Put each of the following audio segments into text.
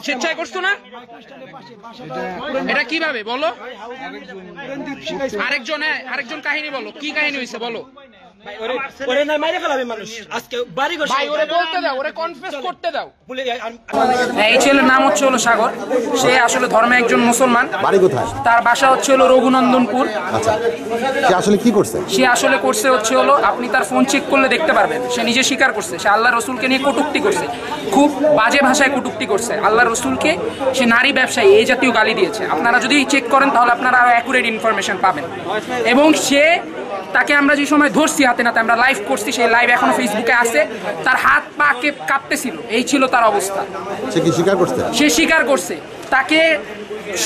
স্বেচ্ছায় করছো না? এটা কিভাবে বলো? আরেকজন কাহিনী বলো, কি কাহিনী হয়েছে বলো? এই ছেলের নাম হচ্ছে হলো সাগর। সে আসলে ধর্মে একজন মুসলমান। বাড়ি কোথায়? তার বাসা হচ্ছে হলো রঘুনন্দনপুর। আচ্ছা, সে আসলে কি করছে? সে আসলে করছে হচ্ছে হলো, আপনি তার ফোন চেক করলে দেখতে পারবেন, সে নিজে স্বীকার করছে সে আল্লাহ রসুলকে নিয়ে কটূক্তি করছে, খুব বাজে ভাষায় কটূক্তি করছে। আল্লাহ রসুলকে সে নারী ব্যবসায়ী এই জাতীয় গালি দিয়েছে। আপনারা যদি চেক করেন তাহলে আপনারা আরো অ্যাকুরেট ইনফরমেশন পাবেন। এবং তাকে আমরা যে সময় ধরছি হাতে নাতে, আমরা লাইভ করছি, সেই লাইভ এখনো ফেসবুকে আছে, তার হাত পা কাঁপতেছিল, এই ছিল তার অবস্থা। সে কি স্বীকার করছে? সে স্বীকার করছে। তাকে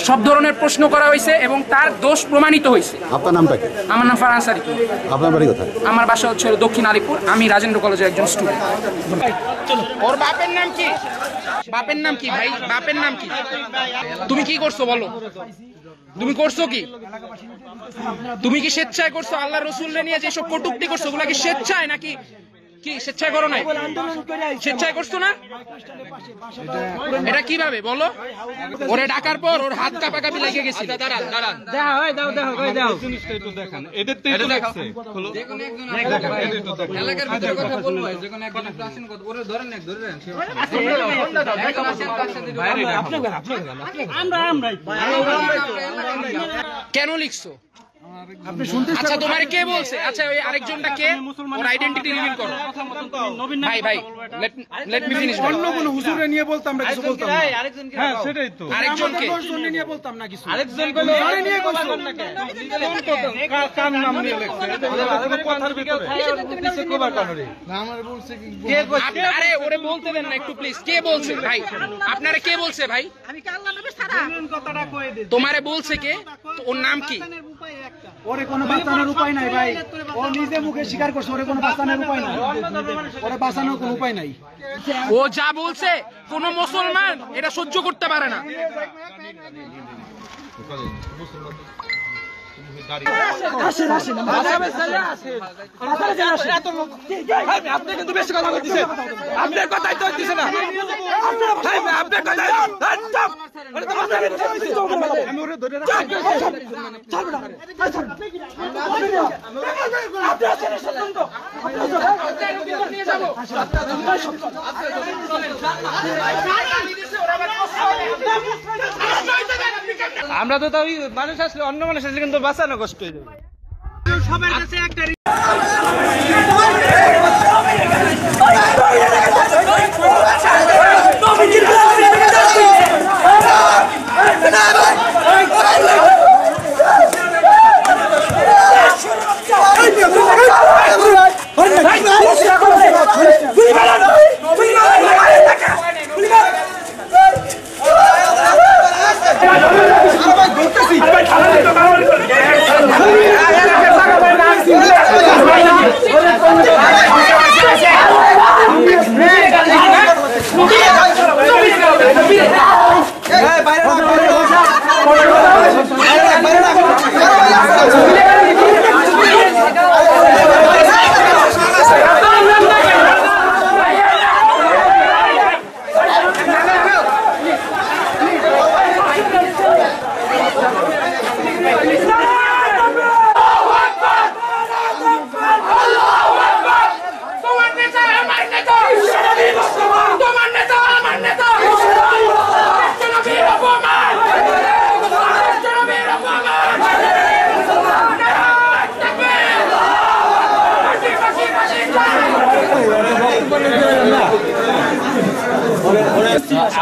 সব ধরনের প্রশ্ন করা হয়েছে এবং তার দোষ প্রমাণিত হয়েছে। আপনার নামটা কি? আমার নাম ফারহান সারিক। আপনার বাড়ি কোথায়? আমার বাসা হচ্ছে দক্ষিণ আলিপুর। আমি রাজেন্দ্র কলেজের একজন স্টুডেন্ট। ওর বাপের নাম কি? বাপের নাম কি ভাই? বাপের নাম কি? তুমি কি করছো বলো? তুমি করছো কি? তুমি কি স্বেচ্ছায় করছো? আল্লাহ রসুল নিয়ে যেসব কটূক্তি করছো ওগুলা কি স্বেচ্ছায় নাকি কি স্বেচ্ছায় করো নাই? স্বেচ্ছায় করছো না? এটা কিভাবে বলো? ওরে ডাকার পর ওর হাত কাঁপাকাঁপি লেগে গেছে। দাঁড়ান কেন লিখছো? আচ্ছা তোমার কে বলছে? আচ্ছা ওই আরেকজনটা কে? ওর আইডেন্টিটি রিভিল করো। ভাই লেট মি ফিনিশ। অন্য কোন হুজুরে নিয়ে বলতাম আমরা কিছু বলতাম না। হ্যাঁ সেটাই তো। আরেকজনকে নিয়ে বলতাম না কিছু। আরেকজন কইলো আরে নিয়ে কইছো কার নাম নিয়ে লেখছে? এটা কথার ভিতরে কিছু কবার কেন রে? না আমার বলছে কি কে কইছে? আরে ওরে বলতে দেন না একটু প্লিজ। কে বলছে ভাই? আপনারে কে বলছে ভাই? আমি কি আল্লাহর নবী ছাড়া কথাটা কই দে। তোমারে বলছে কে? ওর নাম কি? ওরে কোনো বাঁচানোর উপায় নাই ভাই। ও নিজে মুখে স্বীকার করছে ওরে কোনো বাঁচানোর উপায় নাই। ওরে বাঁচানোর কোনো উপায় নাই। ও যা বলছে কোন মুসলমান এটা সহ্য করতে পারে না। আপনি কিন্তু বেশি কথা বলতেছেন। আপনার কথাই তো হইতেছে না। আপনার কথাই আমি ওরে ধরে আমরা তো তাই মানুষ আসলে অন্য মানুষ আসলে কিন্তু বাঁচানো কষ্ট হয়ে যাবে। সবার কাছে একটা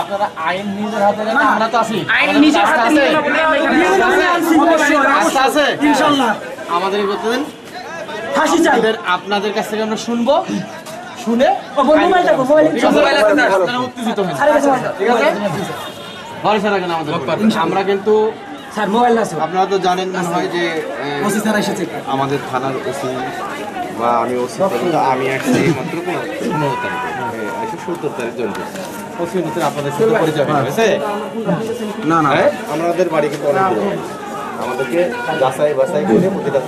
আপনারা আইন নিজের হাতে নেন, আমরা তো আছি। আইন নিজের হাতে নিয়ে আছে ইনশাআল্লাহ। আমাদের বলতেন ফাঁসি চাই, আপনাদের কাছ থেকে আমরা শুনবো, শুনে উত্তেজিত হন, ঠিক আছে? ভরসা রাখেন আমাদের। আমরা কিন্তু আপনারা তো জানেন মনে হয় যে আমাদের থানার ওসি বা আমি ওসি, আমি আসছি মাত্র 15 তারিখ, 17 তারিখ জন্য আপনাদের সাথে পরিচয় হয়েছে না? না, আমাদের বাড়ি কিন্তু অনেক দূর, আমাদেরকে যাচাই বাছাই করে প্রতিটা